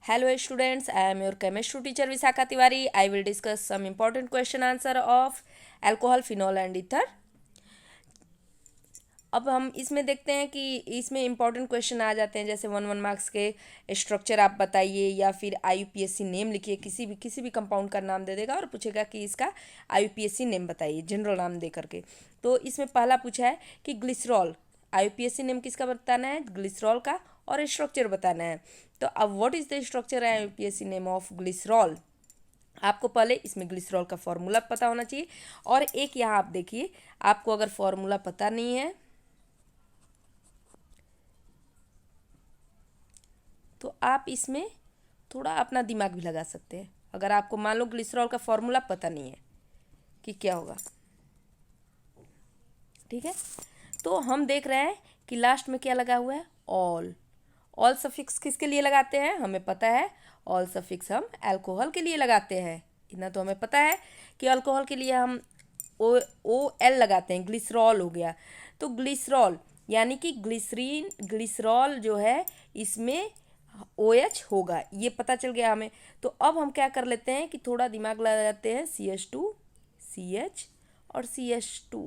Hello students, I am your chemistry teacher Visakha Tiwari. I will discuss some important question answer of alcohol, phenol and ether. अब हम इसमें देखते हैं कि इसमें इंपॉर्टेंट क्वेश्चन आ जाते हैं, जैसे वन मार्क्स के स्ट्रक्चर आप बताइए या फिर आईयूपीएससी नेम लिखिए, किसी भी कंपाउंड का नाम दे देगा और पूछेगा कि इसका आईयूपीएससी नेम बताइए, जनरल नाम दे करके। तो इसमें पहला पूछा है कि ग्लिसरॉल, आईयूपीएससी नेम किसका बताना है? ग्लिसरॉल का, और स्ट्रक्चर बताना है। तो अब what is the structure आईयूपीएससी name of glycerol? आपको पहले इसमें ग्लिसरॉल का फॉर्मूला पता होना चाहिए। और एक यहाँ आप देखिए, आपको अगर फॉर्मूला पता नहीं है तो आप इसमें थोड़ा अपना दिमाग भी लगा सकते हैं। अगर आपको मान लो ग्लिसरॉल का फॉर्मूला पता नहीं है कि क्या होगा, ठीक है, तो हम देख रहे हैं कि लास्ट में क्या लगा हुआ है? ऑल। ऑल सफिक्स किसके लिए लगाते हैं? हमें पता है ऑल सफिक्स हम अल्कोहल के लिए लगाते हैं। इतना तो हमें पता है कि अल्कोहल के लिए हम ओ एल लगाते हैं। ग्लिसरॉल हो गया, तो ग्लिसरॉल यानी कि ग्लिसरीन, ग्लिसरॉल जो है इसमें OH होगा, ये पता चल गया हमें। तो अब हम क्या कर लेते हैं कि थोड़ा दिमाग लगाते हैं, CH2 CH और CH2,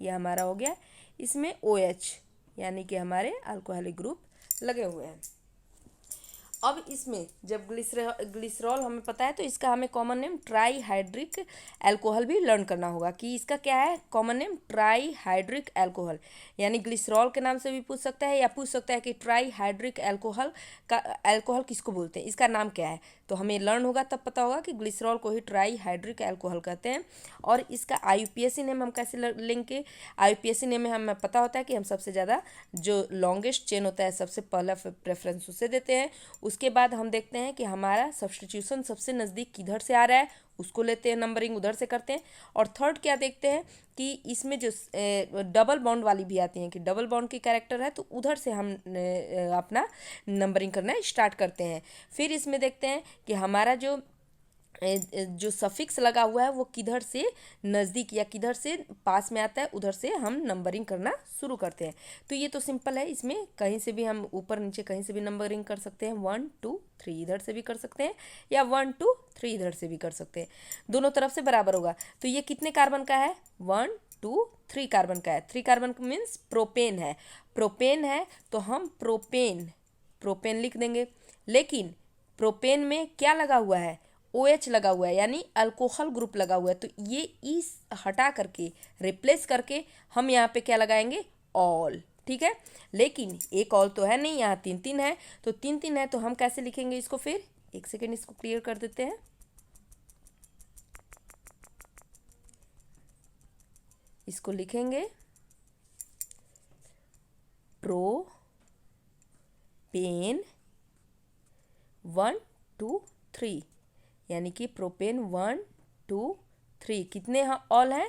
ये हमारा हो गया। इसमें OH यानी कि हमारे अल्कोहलिक ग्रुप लगे हुए हैं। अब इसमें जब ग्लिसरॉल हमें पता है तो इसका हमें common name try hydric alcohol भी लर्न करना होगा कि इसका क्या है common name? Try hydric alcohol, यानी ग्लिसरॉल के नाम से भी पूछ सकता है या पूछ सकता है कि ट्राई हाइड्रिक अल्कोहल का अल्कोहल किसको बोलते हैं, इसका नाम क्या है। तो हमें लर्न होगा तब पता होगा कि ग्लिसरॉल को ही ट्राई हाइड्रिक अल्कोहल कहते हैं। और इसका आईयूपीएससी नेम हम कैसे लेंगे? आईयूपीएससी नेम में हमें पता होता है कि हम सबसे ज़्यादा जो लॉन्गेस्ट चेन होता है सबसे पहला प्रेफरेंस उसे देते हैं। उसके बाद हम देखते हैं कि हमारा सब्स्टिट्यूशन सबसे नज़दीक किधर से आ रहा है उसको लेते हैं, नंबरिंग उधर से करते हैं। और थर्ड क्या देखते हैं कि इसमें जो डबल बॉन्ड वाली भी आती हैं कि डबल बॉन्ड की कैरेक्टर है तो उधर से हम अपना नंबरिंग करना स्टार्ट करते हैं। फिर इसमें देखते हैं कि हमारा जो सफिक्स लगा हुआ है वो किधर से नज़दीक या किधर से पास में आता है, उधर से हम नंबरिंग करना शुरू करते हैं। तो ये तो सिंपल है, इसमें कहीं से भी हम ऊपर नीचे कहीं से भी नंबरिंग कर सकते हैं। 1 2 3 इधर से भी कर सकते हैं या 1 2 3 इधर से भी कर सकते हैं, दोनों तरफ से बराबर होगा। तो ये कितने कार्बन का है? 1 2 3 कार्बन का है। 3 कार्बन मीन्स प्रोपेन है। प्रोपेन है तो हम प्रोपेन लिख देंगे। लेकिन प्रोपेन में क्या लगा हुआ है? OH लगा हुआ है, यानी अल्कोहल ग्रुप लगा हुआ है। तो ये इस हटा करके रिप्लेस करके हम यहाँ पे क्या लगाएंगे? ऑल, ठीक है। लेकिन एक ऑल तो है नहीं, यहाँ 3 है, तो 3 है तो हम कैसे लिखेंगे इसको? फिर एक सेकेंड इसको क्लियर कर देते हैं। इसको लिखेंगे प्रोपेन 1 2 3, यानी कि प्रोपेन 1 2 3। कितने ऑल हैं?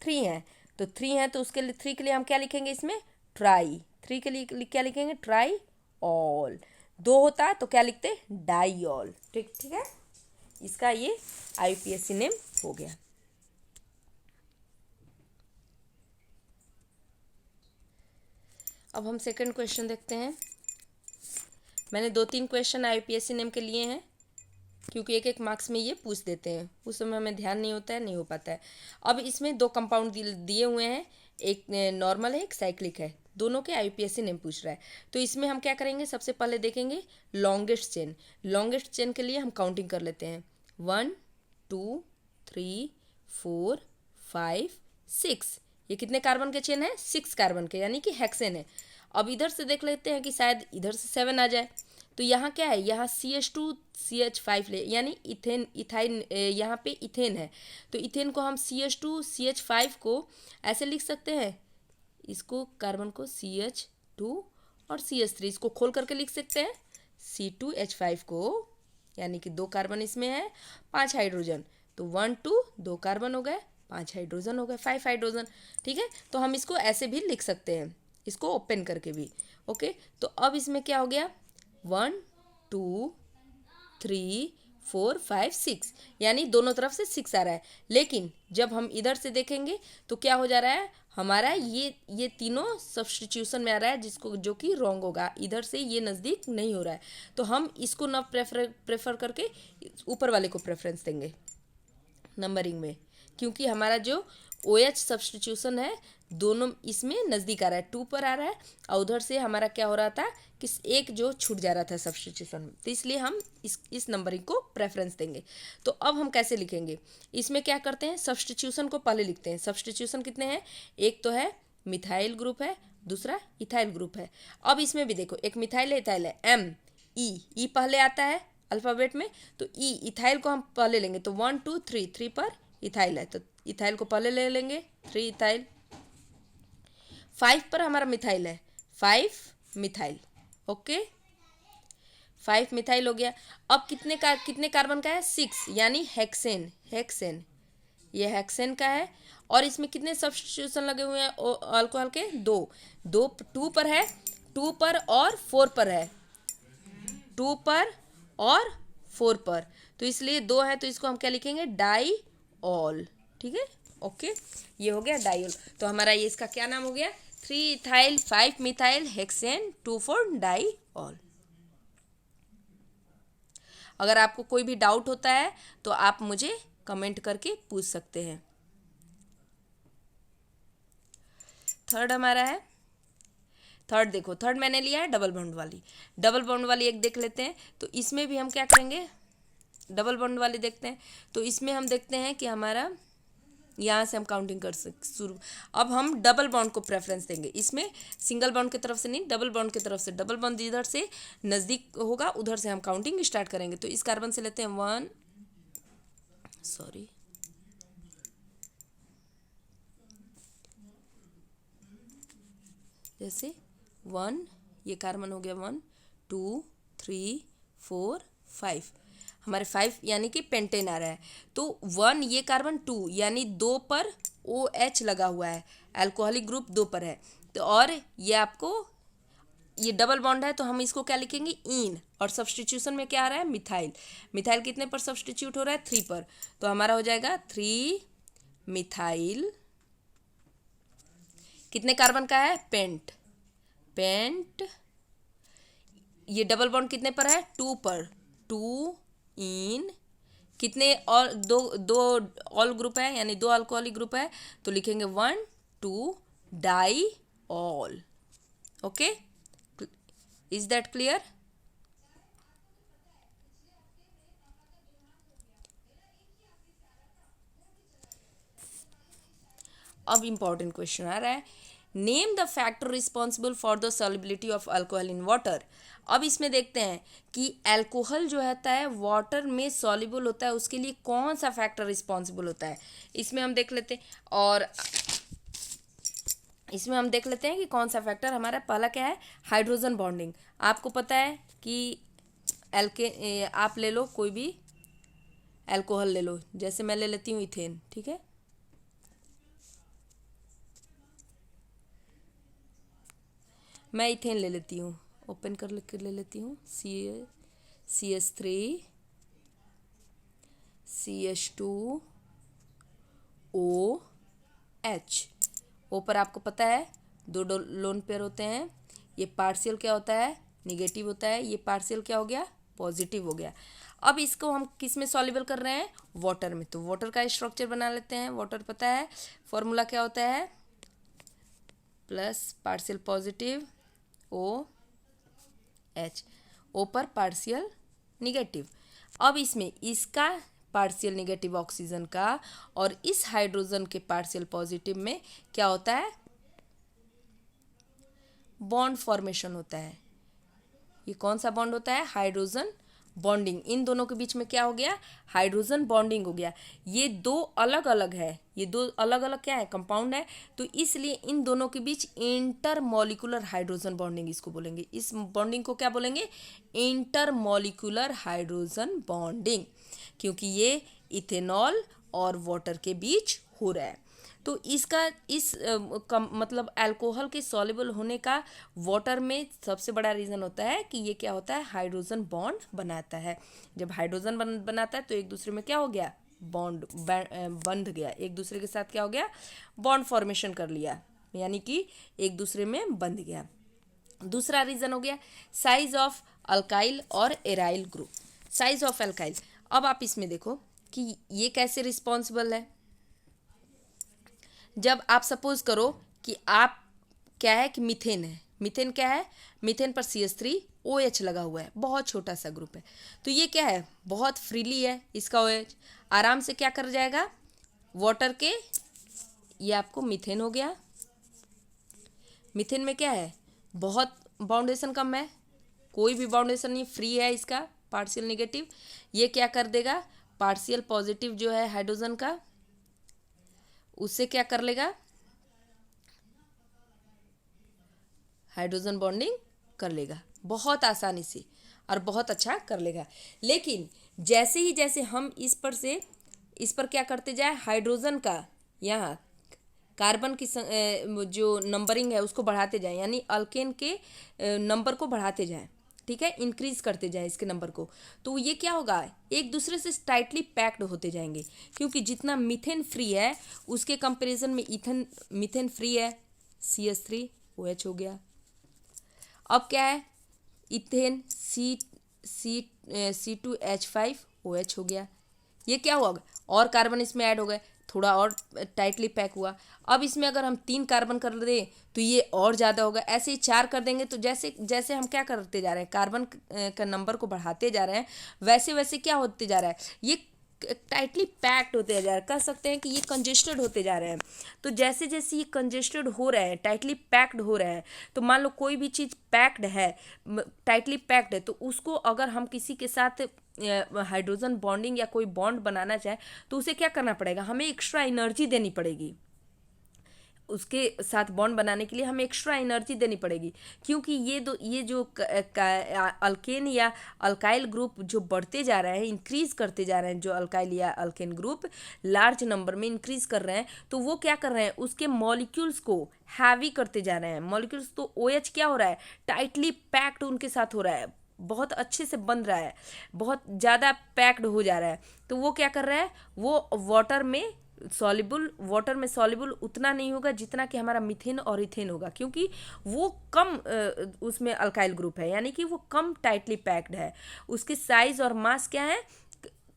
3 हैं। तो 3 हैं तो उसके लिए 3 के लिए हम क्या लिखेंगे इसमें? ट्राई। 3 के लिए क्या लिखेंगे? Try all. 2 होता तो क्या लिखते? Diol. ठीक ठीक है, इसका ये आईयूपीएससी नेम हो गया। अब हम सेकंड क्वेश्चन देखते हैं। मैंने 2-3 क्वेश्चन आईयूपीएससी नेम के लिए हैं क्योंकि एक मार्क्स में ये पूछ देते हैं, उस समय हमें ध्यान नहीं होता है, नहीं हो पाता है। अब इसमें 2 कंपाउंड दिए हुए हैं, एक नॉर्मल है एक साइक्लिक है, दोनों के आईयूपीएससी नेम पूछ रहा है। तो इसमें हम क्या करेंगे? सबसे पहले देखेंगे लॉन्गेस्ट चेन। लॉन्गेस्ट चेन के लिए हम काउंटिंग कर लेते हैं, 1 2 3 4 5 6। ये कितने कार्बन के चेन है? 6 कार्बन के, यानी कि हेक्सेन है। अब इधर से देख लेते हैं कि शायद इधर से 7 आ जाए। तो यहाँ क्या है? यहाँ CH2 CH5 ले, यानी इथाइन, यहाँ पे इथेन है। तो इथेन को हम CH2 CH5 को ऐसे लिख सकते हैं, इसको कार्बन को CH2 और CH3 इसको खोल करके लिख सकते हैं C2H5 को, यानी कि 2 कार्बन इसमें है, 5 हाइड्रोजन। तो 1 2 2 कार्बन हो गए, 5 हाइड्रोजन हो गए, 5 हाइड्रोजन, ठीक है। तो हम इसको ऐसे भी लिख सकते हैं, इसको ओपन करके भी। ओके, तो अब इसमें क्या हो गया? 1 2 3 4 5 6, यानी दोनों तरफ से 6 आ रहा है। लेकिन जब हम इधर से देखेंगे तो क्या हो जा रहा है? हमारा ये तीनों सब्स्टिट्यूशन में आ रहा है, जिसको जो कि रॉन्ग होगा, इधर से ये नज़दीक नहीं हो रहा है, तो हम इसको न प्रेफर करके ऊपर वाले को प्रेफरेंस देंगे नंबरिंग में, क्योंकि हमारा जो OH सब्स्टिट्यूशन है दोनों इसमें नज़दीक आ रहा है, 2 पर आ रहा है, और उधर से हमारा क्या हो रहा था कि एक जो छूट जा रहा था सब्स्टिट्यूशन में, तो इसलिए हम इस नंबरिंग को प्रेफरेंस देंगे। तो अब हम कैसे लिखेंगे, इसमें क्या करते हैं, सब्स्टिट्यूशन को पहले लिखते हैं। सब्स्टिट्यूशन कितने हैं, एक तो है मिथाइल ग्रुप है, दूसरा इथाइल ग्रुप है। अब इसमें भी देखो, एक मिथाइल है, इथाइल है, ई पहले आता है अल्फ़ाबेट में, तो इथाइल को हम पहले लेंगे, तो 1 2 3 पर इथाइल है, तो इथाइल को पहले ले लेंगे, 3 इथाइल। 5 पर हमारा मिथाइल है, 5 मिथाइल, ओके, 5 मिथाइल हो गया। अब कितने कार्बन का है, 6, यानी हेक्सेन, ये हेक्सेन का है। और इसमें कितने सब्स्टिट्यूशन लगे हुए हैं अल्कोहल के, 2 पर है, 2 पर और 4 पर है, 2 पर और 4 पर, तो इसलिए 2 है, तो इसको हम क्या लिखेंगे, डाईऑल, ठीक है, ओके, ये हो गया डाईऑल। तो हमारा ये इसका क्या नाम हो गया, 3 इथाइल 5 मिथाइल हेक्सेन 2,4 डाईऑल। अगर आपको कोई भी डाउट होता है तो आप मुझे कमेंट करके पूछ सकते हैं। थर्ड हमारा है, थर्ड देखो, थर्ड मैंने लिया है डबल बॉन्ड वाली एक देख लेते हैं। तो इसमें भी हम क्या करेंगे, डबल बॉन्ड वाली देखते हैं। तो इसमें हम देखते हैं कि हमारा यहाँ से हम काउंटिंग कर शुरू, अब हम डबल बॉन्ड को प्रेफरेंस देंगे। इसमें सिंगल बॉन्ड की तरफ से नहीं, डबल बॉन्ड की तरफ से, डबल बॉन्ड इधर से नज़दीक होगा, उधर से हम काउंटिंग स्टार्ट करेंगे। तो इस कार्बन से लेते हैं 1, जैसे 1, ये कार्बन हो गया 1 2 3 4 5, हमारे 5 यानी कि पेंटेन आ रहा है। तो 1 ये कार्बन 2 यानी 2 पर OH लगा हुआ है, अल्कोहलिक ग्रुप 2 पर है। तो और ये आपको ये डबल बॉन्ड है, तो हम इसको क्या लिखेंगे, इन, और सब्स्टिट्यूशन में क्या आ रहा है, मिथाइल कितने पर सब्स्टिट्यूट हो रहा है, 3 पर, तो हमारा हो जाएगा 3 मिथाइल, कितने कार्बन का है, पेंट, ये डबल बॉन्ड कितने पर है, 2 पर, 2 इन, कितने और दो ऑल ग्रुप है, यानी 2 अल्कोहलिक ग्रुप है, तो लिखेंगे 1 2 diol, okay, is that clear. अब इंपॉर्टेंट क्वेश्चन आ रहा है, name the factor responsible for the solubility of alcohol in water. अब इसमें देखते हैं कि अल्कोहल जो होता है वाटर में सॉल्युबल होता है, उसके लिए कौन सा फैक्टर रिस्पॉन्सिबल होता है, इसमें हम देख लेते हैं। और इसमें हम देख लेते हैं कि कौन सा फैक्टर हमारा पहला क्या है, हाइड्रोजन बॉन्डिंग। आपको पता है कि आप ले लो कोई भी अल्कोहल ले लो, जैसे मैं ले लेती हूँ इथेन, ठीक है, मैं इथेन ले लेती हूँ, ओपन कर ले लेती हूँ, CH3 CH2 OH, ओ पर आपको पता है 2 लोन पेयर होते हैं, ये पार्शियल क्या होता है, निगेटिव होता है, ये पार्शियल क्या हो गया, पॉजिटिव हो गया। अब इसको हम किस में सॉल्युबल कर रहे हैं, वाटर में, तो वाटर का स्ट्रक्चर बना लेते हैं। वाटर पता है फॉर्मूला क्या होता है, प्लस पार्शियल पॉजिटिव OH, ओ पर पार्शियल निगेटिव। अब इसमें इसका पार्शियल निगेटिव ऑक्सीजन का और इस हाइड्रोजन के पार्शियल पॉजिटिव में क्या होता है, बॉन्ड फॉर्मेशन होता है। ये कौन सा बॉन्ड होता है, हाइड्रोजन बॉन्डिंग, इन दोनों के बीच में क्या हो गया, हाइड्रोजन बॉन्डिंग हो गया। ये 2 अलग अलग है, ये 2 अलग अलग क्या है, कंपाउंड है, तो इसलिए इन दोनों के बीच इंटरमॉलिक्यूलर हाइड्रोजन बॉन्डिंग इसको बोलेंगे। इस बॉन्डिंग को क्या बोलेंगे, इंटरमॉलिक्यूलर हाइड्रोजन बॉन्डिंग, क्योंकि ये इथेनॉल और वाटर के बीच हो रहा है। तो इसका मतलब अल्कोहल के सॉल्युबल होने का वाटर में सबसे बड़ा रीज़न होता है कि ये क्या होता है, हाइड्रोजन बॉन्ड बनाता है। जब हाइड्रोजन बनाता है तो एक दूसरे में क्या हो गया, बॉन्ड बंध गया, एक दूसरे के साथ क्या हो गया, बॉन्ड फॉर्मेशन कर लिया, यानी कि एक दूसरे में बंध गया। दूसरा रीजन हो गया साइज ऑफ अल्काइल और aryl group. Size of alkyl, अब आप इसमें देखो कि ये कैसे रिस्पॉन्सिबल है। जब आप सपोज करो कि आप क्या है कि मीथेन है, मीथेन क्या है, मीथेन पर CH3OH लगा हुआ है, बहुत छोटा सा ग्रुप है, तो ये क्या है, बहुत फ्रीली है, इसका OH आराम से क्या कर जाएगा, वाटर के, ये आपको मीथेन हो गया। मीथेन में क्या है, बहुत बाउंडेशन कम है, कोई भी बाउंडेशन नहीं, फ्री है इसका पार्शियल नेगेटिव। ये क्या कर देगा, पार्शियल पॉजिटिव जो है हाइड्रोजन का, उससे क्या कर लेगा, हाइड्रोजन बॉन्डिंग कर लेगा बहुत आसानी से और बहुत अच्छा कर लेगा। लेकिन जैसे हम इस पर क्या करते जाए, हाइड्रोजन का यहाँ कार्बन की जो नंबरिंग है उसको बढ़ाते जाएं, यानी अल्केन के नंबर को बढ़ाते जाएं, ठीक है, इंक्रीज करते जाएं इसके नंबर को, तो ये क्या होगा, एक दूसरे से टाइटली पैक्ड होते जाएंगे, क्योंकि जितना मीथेन फ्री है उसके कंपैरिजन में मीथेन फ्री है, CH3OH हो गया। अब क्या है, इथेन C2H5OH हो गया। ये क्या हुआ, और कार्बन इसमें ऐड हो गए, थोड़ा और टाइटली पैक हुआ। अब इसमें अगर हम 3 कार्बन कर दें तो ये और ज़्यादा होगा, ऐसे ही 4 कर देंगे तो जैसे जैसे हम क्या करते जा रहे हैं, कार्बन का नंबर को बढ़ाते जा रहे हैं, वैसे वैसे क्या होते जा रहा है, ये टाइटली पैक्ड होते जा रहा है, कह सकते हैं कि ये कंजेस्टेड होते जा रहे हैं। तो जैसे जैसे ये कंजेस्टेड हो रहे हैं, टाइटली पैक्ड हो रहे हैं, तो मान लो कोई भी चीज़ पैक्ड है, टाइटली पैक्ड है, तो उसको अगर हम किसी के साथ हाइड्रोजन बॉन्डिंग या कोई बॉन्ड बनाना चाहे तो उसे क्या करना पड़ेगा, हमें एक्स्ट्रा एनर्जी देनी पड़ेगी, उसके साथ बॉन्ड बनाने के लिए हमें एक्स्ट्रा एनर्जी देनी पड़ेगी, क्योंकि ये जो अल्केन या अल्काइल ग्रुप जो बढ़ते जा रहे हैं, इंक्रीज करते जा रहे हैं, जो अल्काइल या अल्केन ग्रुप लार्ज नंबर में इंक्रीज कर रहे हैं, तो वो क्या कर रहे हैं, उसके मॉलिक्यूल्स को हैवी करते जा रहे हैं। मॉलिक्यूल्स तो OH क्या हो रहा है, टाइटली पैक्ड उनके साथ हो रहा है, बहुत अच्छे से बन रहा है, बहुत ज़्यादा पैक्ड हो जा रहा है, तो वो क्या कर रहा है, वो वाटर में सॉल्युबल उतना नहीं होगा जितना कि हमारा मीथेन और इथेन होगा, क्योंकि वो कम उसमें अल्काइल ग्रुप है, यानी कि वो कम टाइटली पैक्ड है, उसकी साइज और मास क्या है,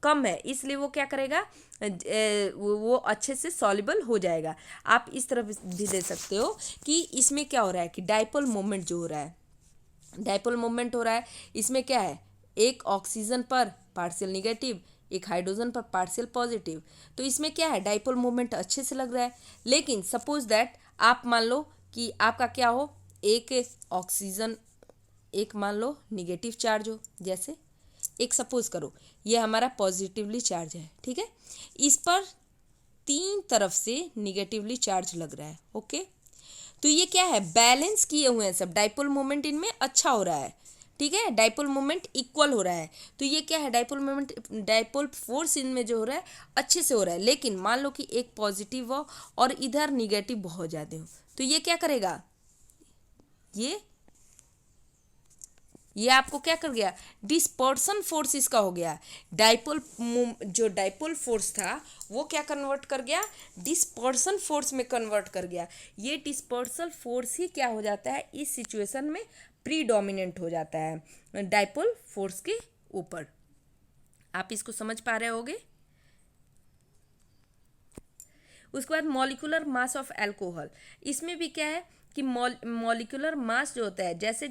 कम है, इसलिए वो क्या करेगा, वो अच्छे से सॉल्युबल हो जाएगा। आप इस तरफ भी दे सकते हो कि इसमें क्या हो रहा है कि डाइपोल मोमेंट जो हो रहा है, डाइपोल मोमेंट हो रहा है, इसमें क्या है, एक ऑक्सीजन पर पार्शियल निगेटिव, एक हाइड्रोजन पर पार्शियल पॉजिटिव, तो इसमें क्या है, डाइपोल मोमेंट अच्छे से लग रहा है। लेकिन सपोज दैट आप मान लो कि आपका क्या हो, एक ऑक्सीजन, एक मान लो निगेटिव चार्ज हो, जैसे एक सपोज करो ये हमारा पॉजिटिवली चार्ज है, ठीक है, इस पर 3 तरफ से निगेटिवली चार्ज लग रहा है, ओके, तो ये क्या है, बैलेंस किए हुए हैं सब, डाइपोल मोमेंट इनमें अच्छा हो रहा है, ठीक है, डाइपोल मोमेंट इक्वल हो रहा है, तो ये क्या है, डाइपोल मोमेंट, डाइपोल फोर्स इनमें जो हो रहा है अच्छे से हो रहा है। लेकिन मान लो कि एक पॉजिटिव हो और इधर निगेटिव बहुत ज़्यादा हो, तो ये क्या करेगा, ये आपको क्या कर गया, डिस्पर्सन फोर्स इसका हो गया, जो डाइपोल फोर्स था वो क्या कन्वर्ट कर गया, डिस्पर्सन फोर्स में कन्वर्ट कर गया। ये डिस्पर्सल फोर्स ही क्या हो जाता है, इस सिचुएशन में प्रीडोमिनेंट हो जाता है डाइपोल फोर्स के ऊपर। आप इसको समझ पा रहे होगे। उसके बाद मॉलिक्यूलर मास ऑफ अल्कोहल, इसमें भी क्या है कि मॉलिक्यूलर मास जो होता है, जैसे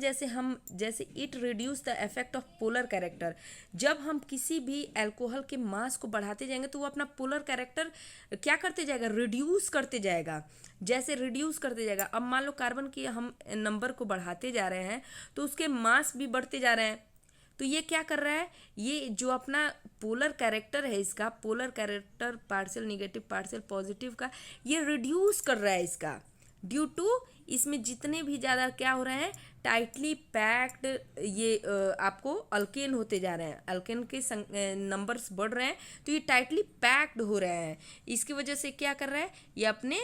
it reduce the effect of polar character, जब हम किसी भी अल्कोहल के मास को बढ़ाते जाएंगे तो वो अपना पोलर कैरेक्टर क्या करते जाएगा, रिड्यूस करते जाएगा, जैसे रिड्यूस करते जाएगा। अब मान लो कार्बन की हम नंबर को बढ़ाते जा रहे हैं तो उसके मास भी बढ़ते जा रहे हैं, तो ये क्या कर रहा है, ये जो अपना पोलर कैरेक्टर है, इसका polar character partial negative partial positive का, ये रिड्यूस कर रहा है इसका, ड्यू टू इसमें जितने भी ज़्यादा क्या हो रहे हैं, टाइटली पैक्ड ये आपको अल्केन होते जा रहे हैं, अल्केन के नंबर्स बढ़ रहे हैं, तो ये टाइटली पैक्ड हो रहे हैं, इसकी वजह से क्या कर रहा है, ये अपने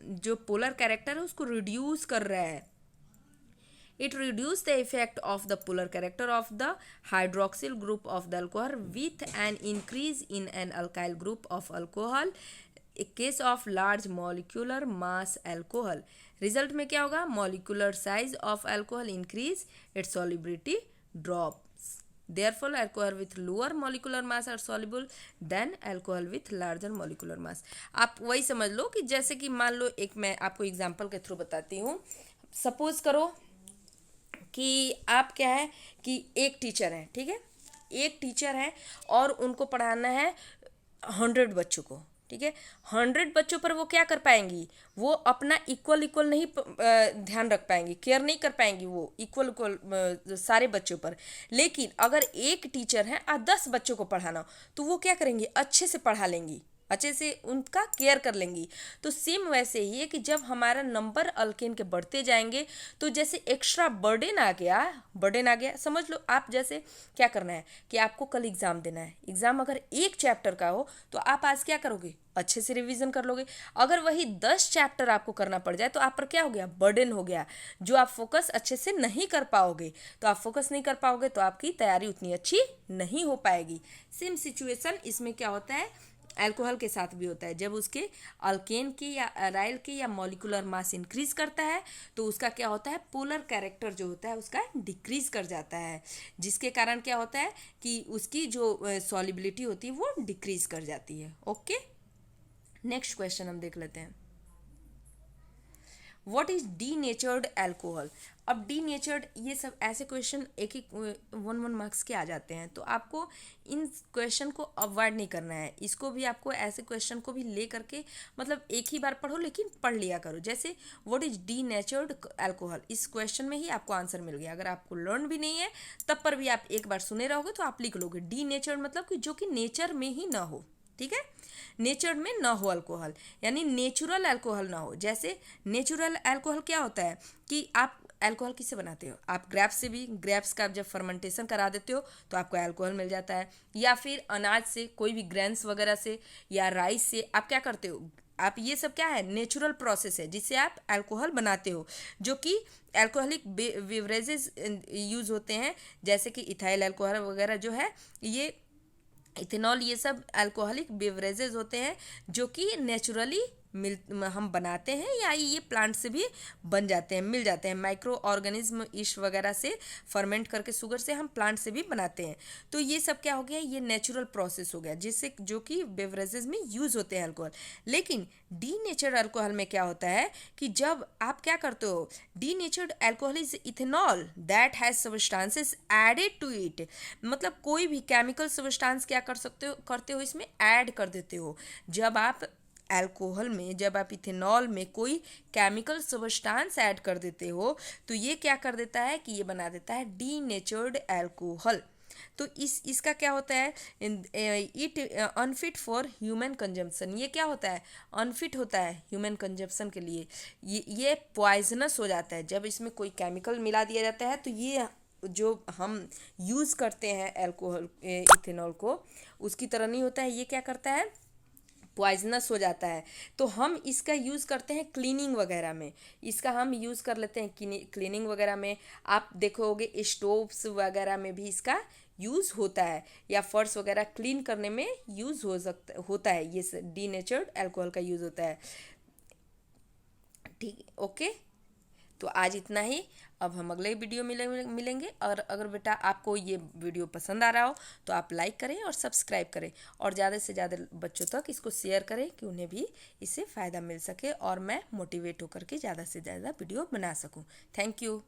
जो पोलर कैरेक्टर है उसको रिड्यूस कर रहा है। It reduces the effect of the polar character of the hydroxyl group of the alcohol with an increase in an alkyl group of alcohol A case of large molecular mass alcohol, result में क्या होगा, molecular size of alcohol increase, it's solubility drops, therefore alcohol with lower molecular mass are soluble than alcohol with larger molecular mass। आप वही समझ लो कि जैसे कि मान लो, एक मैं आपको एग्जांपल के थ्रू बताती हूँ। सपोज करो कि आप क्या है कि एक टीचर है, ठीक है, एक टीचर है और उनको पढ़ाना है 100 बच्चों को, ठीक है। 100 बच्चों पर वो क्या कर पाएंगी, वो अपना इक्वल इक्वल नहीं ध्यान रख पाएंगी, केयर नहीं कर पाएंगी वो इक्वल इक्वल सारे बच्चों पर। लेकिन अगर एक टीचर है और 10 बच्चों को पढ़ाना हो, तो वो क्या करेंगी, अच्छे से पढ़ा लेंगी, अच्छे से उनका केयर कर लेंगी। तो सेम वैसे ही है कि जब हमारा नंबर अल्केन के बढ़ते जाएंगे तो जैसे एक्स्ट्रा बर्डन आ गया, समझ लो आप, जैसे क्या करना है कि आपको कल एग्जाम देना है, एग्जाम अगर एक चैप्टर का हो तो आप आज क्या करोगे, अच्छे से रिवीजन कर लोगे। अगर वही 10 चैप्टर आपको करना पड़ जाए तो आप पर क्या हो गया, बर्डन हो गया, जो आप फोकस अच्छे से नहीं कर पाओगे। तो आप फोकस नहीं कर पाओगे तो आपकी तैयारी उतनी अच्छी नहीं हो पाएगी। सेम सिचुएशन इसमें क्या होता है, अल्कोहल के साथ भी होता है। जब उसके अल्केन के या अराइल के या मॉलिक्यूलर मास इंक्रीज करता है तो उसका क्या होता है, पोलर कैरेक्टर जो होता है उसका डिक्रीज कर जाता है, जिसके कारण क्या होता है कि उसकी जो सॉल्युबिलिटी होती है वो डिक्रीज कर जाती है। ओके, नेक्स्ट क्वेश्चन हम देख लेते हैं। What is denatured alcohol. अब डीनेचर्ड, ये सब ऐसे क्वेश्चन एक एक 1 मार्क्स के आ जाते हैं, तो आपको इन क्वेश्चन को अवॉइड नहीं करना है। इसको भी आपको ऐसे क्वेश्चन को भी ले करके मतलब एक ही बार पढ़ो, लेकिन पढ़ लिया करो। जैसे व्हाट इज डीनेचर्ड अल्कोहल, इस क्वेश्चन में ही आपको आंसर मिल गया। अगर आपको लर्न भी नहीं है तब पर भी आप एक बार सुने रहोगे तो आप लिख लोगे। डीनेचर्ड मतलब कि जो कि नेचर में ही ना हो, ठीक है, नेचर में ना हो अल्कोहल, यानी नेचुरल अल्कोहल ना हो। जैसे नेचुरल अल्कोहल क्या होता है कि आप अल्कोहल किससे बनाते हो, आप ग्रेप्स से भी, ग्रेप्स का जब फर्मेंटेशन करा देते हो तो आपको अल्कोहल मिल जाता है। या फिर अनाज से, कोई भी ग्रेन्स वगैरह से या राइस से आप क्या करते हो, आप ये सब क्या है, नेचुरल प्रोसेस है जिससे आप अल्कोहल बनाते हो, जो कि अल्कोहलिक बेवरेजेस यूज होते हैं, जैसे कि इथाइल अल्कोहल वगैरह जो है, ये इथेनॉल, ये सब अल्कोहलिक बेवरेजेस होते हैं जो कि नेचुरली हम बनाते हैं, या ये प्लांट से भी बन जाते हैं, मिल जाते हैं। माइक्रो ऑर्गेनिज्म ईस्ट वगैरह से फर्मेंट करके शुगर से हम प्लांट से भी बनाते हैं। तो ये सब क्या हो गया, ये नेचुरल प्रोसेस हो गया, जिससे जो कि बेवरेजेस में यूज होते हैं अल्कोहल। लेकिन डीनेचर्ड अल्कोहल में क्या होता है कि जब आप क्या करते हो, denatured alcohol is ethanol that has substances added to it, मतलब कोई भी केमिकल सब्सटेंस क्या कर सकते हो, करते हो, इसमें ऐड कर देते हो। जब आप अल्कोहल में, जब आप इथेनॉल में कोई केमिकल सब्सटेंस ऐड कर देते हो तो ये क्या कर देता है कि ये बना देता है डीनेचर्ड अल्कोहल। तो इसका क्या होता है, it unfit for human consumption, ये क्या होता है, अनफिट होता है ह्यूमन कंजम्पशन के लिए। ये पॉइजनस हो जाता है जब इसमें कोई केमिकल मिला दिया जाता है। तो ये जो हम यूज़ करते हैं अल्कोहल इथेनॉल को, उसकी तरह नहीं होता है, ये क्या करता है, पॉइजनस हो जाता है। तो हम इसका यूज़ करते हैं क्लीनिंग वगैरह में, इसका हम यूज़ कर लेते हैं क्लीनिंग वगैरह में। आप देखोगे स्टोव्स वगैरह में भी इसका यूज़ होता है, या फर्श वगैरह क्लीन करने में यूज़ होता है, ये डीनेचर्ड अल्कोहल का यूज़ होता है। ठीक, ओके, तो आज इतना ही। अब हम अगले वीडियो मिलेंगे। और अगर बेटा आपको ये वीडियो पसंद आ रहा हो तो आप लाइक करें और सब्सक्राइब करें, और ज़्यादा से ज़्यादा बच्चों तक इसको शेयर करें कि उन्हें भी इससे फ़ायदा मिल सके और मैं मोटिवेट होकर के ज़्यादा से ज़्यादा वीडियो बना सकूं। Thank you.